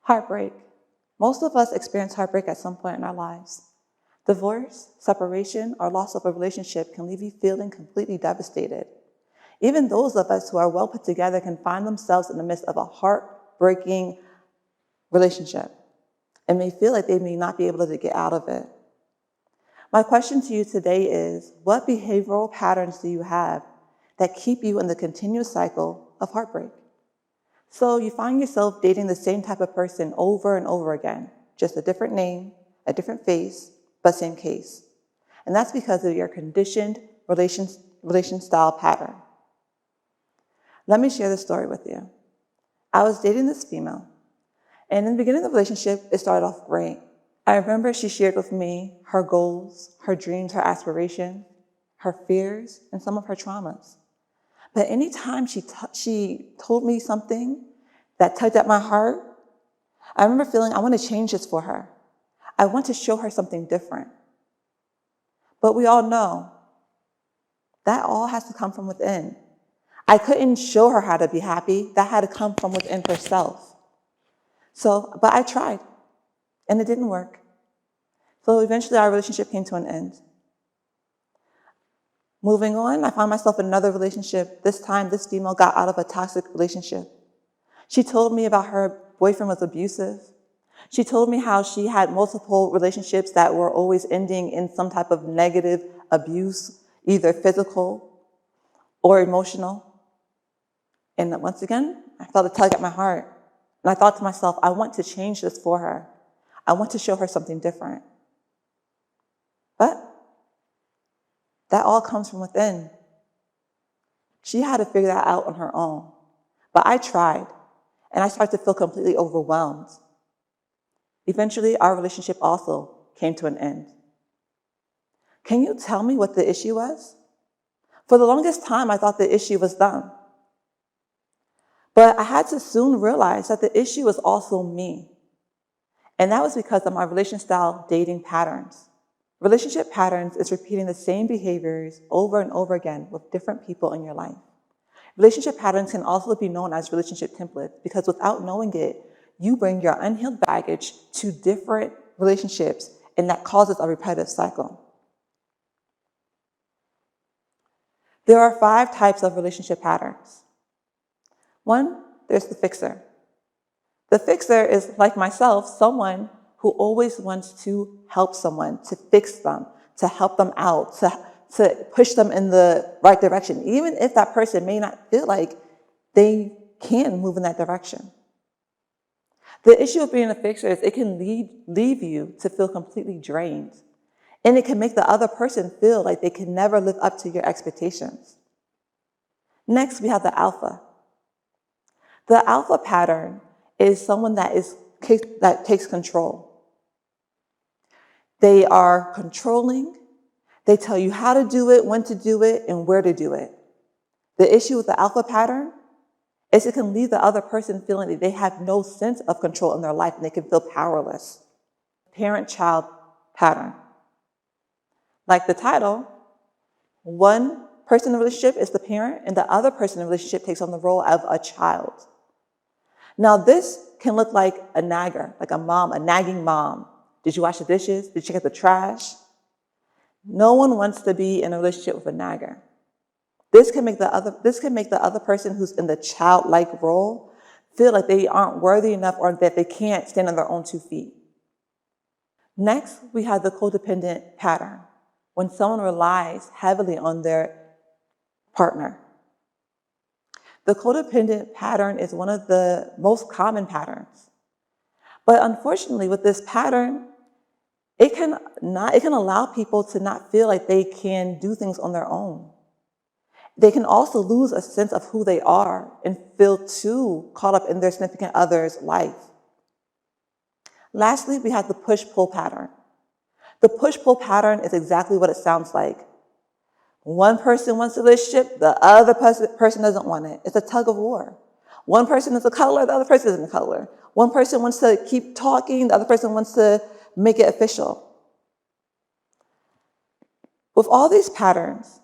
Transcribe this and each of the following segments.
Heartbreak. Most of us experience heartbreak at some point in our lives. Divorce, separation, or loss of a relationship can leave you feeling completely devastated. Even those of us who are well put together can find themselves in the midst of a heartbreaking relationship and may feel like they may not be able to get out of it. My question to you today is, what behavioral patterns do you have that keep you in the continuous cycle of heartbreak? So you find yourself dating the same type of person over and over again, just a different name, a different face, but same case. And that's because of your conditioned relation style pattern. Let me share this story with you. I was dating this female, and in the beginning of the relationship, it started off great. I remember she shared with me her goals, her dreams, her aspirations, her fears, and some of her traumas. But anytime she told me something that tugged at my heart, I remember feeling I want to change this for her. I want to show her something different. But we all know that all has to come from within. I couldn't show her how to be happy. That had to come from within herself. But I tried, and it didn't work. So eventually our relationship came to an end. Moving on, I found myself in another relationship. This time, this female got out of a toxic relationship. She told me about her boyfriend was abusive. She told me how she had multiple relationships that were always ending in some type of negative abuse, either physical or emotional. And once again, I felt a tug at my heart. And I thought to myself, I want to change this for her. I want to show her something different. But that all comes from within. She had to figure that out on her own. But I tried, and I started to feel completely overwhelmed. Eventually, our relationship also came to an end. Can you tell me what the issue was? For the longest time, I thought the issue was them. But I had to soon realize that the issue was also me. And that was because of my relation style dating patterns. Relationship patterns is repeating the same behaviors over and over again with different people in your life. Relationship patterns can also be known as relationship templates because without knowing it, you bring your unhealed baggage to different relationships, and that causes a repetitive cycle. There are 5 types of relationship patterns. 1, there's the fixer. The fixer is, like myself, someone who always wants to help someone, to fix them, to help them out, to push them in the right direction, even if that person may not feel like they can move in that direction. The issue of being a fixer is it can leave you to feel completely drained, and it can make the other person feel like they can never live up to your expectations. Next, we have the alpha. The alpha pattern is someone that takes control. They are controlling. They tell you how to do it, when to do it, and where to do it. The issue with the alpha pattern is it can leave the other person feeling that they have no sense of control in their life and they can feel powerless. Parent-child pattern. Like the title, one person in the relationship is the parent and the other person in the relationship takes on the role of a child. Now this can look like a nagger, like a mom, a nagging mom. Did you wash the dishes? Did you check out the trash? No one wants to be in a relationship with a nagger. This can make the other person who's in the childlike role feel like they aren't worthy enough or that they can't stand on their own 2 feet. Next, we have the codependent pattern, when someone relies heavily on their partner. The codependent pattern is one of the most common patterns. But unfortunately, with this pattern, it can allow people to not feel like they can do things on their own. They can also lose a sense of who they are and feel too caught up in their significant other's life. Lastly, we have the push-pull pattern. The push-pull pattern is exactly what it sounds like. One person wants a relationship, the other person doesn't want it. It's a tug of war. One person is a cuddler, the other person isn't a cuddler. One person wants to keep talking, the other person wants to make it official. With all these patterns,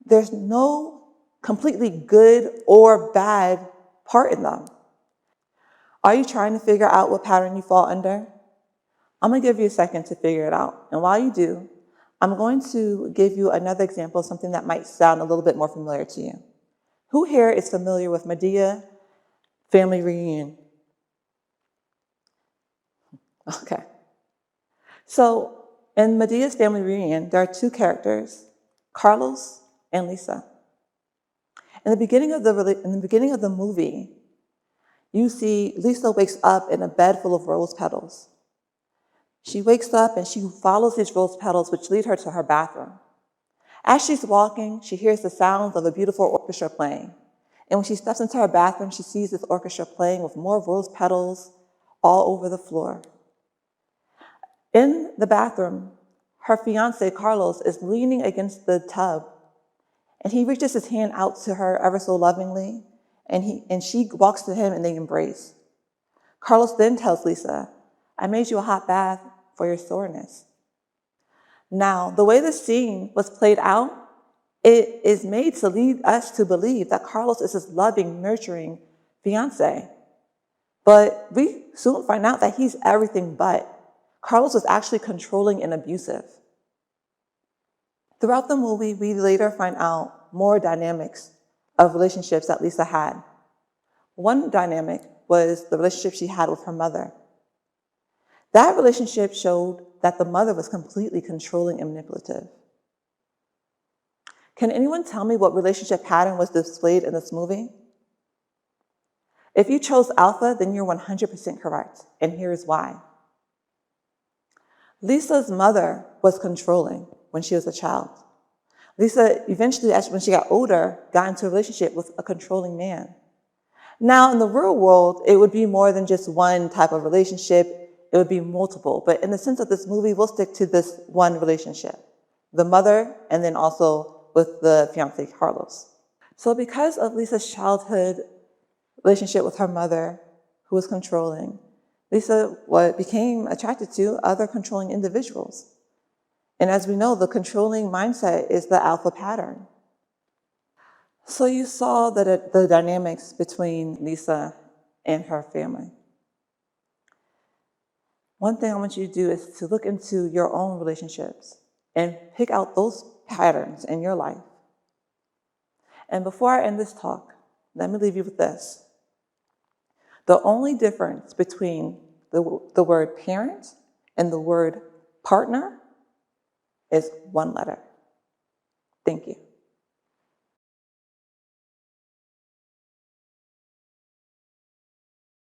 there's no completely good or bad part in them. Are you trying to figure out what pattern you fall under? I'm going to give you a second to figure it out. And while you do, I'm going to give you another example of something that might sound a little bit more familiar to you. Who here is familiar with Madea Family Reunion? Okay. So in Medea's Family Reunion, there are two characters, Carlos and Lisa. In the beginning of the movie, you see Lisa wakes up in a bed full of rose petals. She wakes up and she follows these rose petals, which lead her to her bathroom. As she's walking, she hears the sounds of a beautiful orchestra playing. And when she steps into her bathroom, she sees this orchestra playing with more rose petals all over the floor. In the bathroom, her fiance, Carlos, is leaning against the tub, and he reaches his hand out to her ever so lovingly, and she walks to him and they embrace. Carlos then tells Lisa, "I made you a hot bath for your soreness." Now, the way the scene was played out, it is made to lead us to believe that Carlos is his loving, nurturing fiance. But we soon find out that he's everything but. Carlos was actually controlling and abusive. Throughout the movie, we later find out more dynamics of relationships that Lisa had. One dynamic was the relationship she had with her mother. That relationship showed that the mother was completely controlling and manipulative. Can anyone tell me what relationship pattern was displayed in this movie? If you chose alpha, then you're 100% correct, and here's why. Lisa's mother was controlling when she was a child. Lisa eventually, when she got older, got into a relationship with a controlling man. Now, in the real world, it would be more than just one type of relationship. It would be multiple. But in the sense of this movie, we'll stick to this one relationship, the mother, and then also with the fiance, Carlos. So because of Lisa's childhood relationship with her mother, who was controlling, Lisa became attracted to other controlling individuals. And as we know, the controlling mindset is the alpha pattern. So you saw the dynamics between Lisa and her family. One thing I want you to do is to look into your own relationships and pick out those patterns in your life. And before I end this talk, let me leave you with this. The only difference between the word parent and the word partner is one letter. Thank you.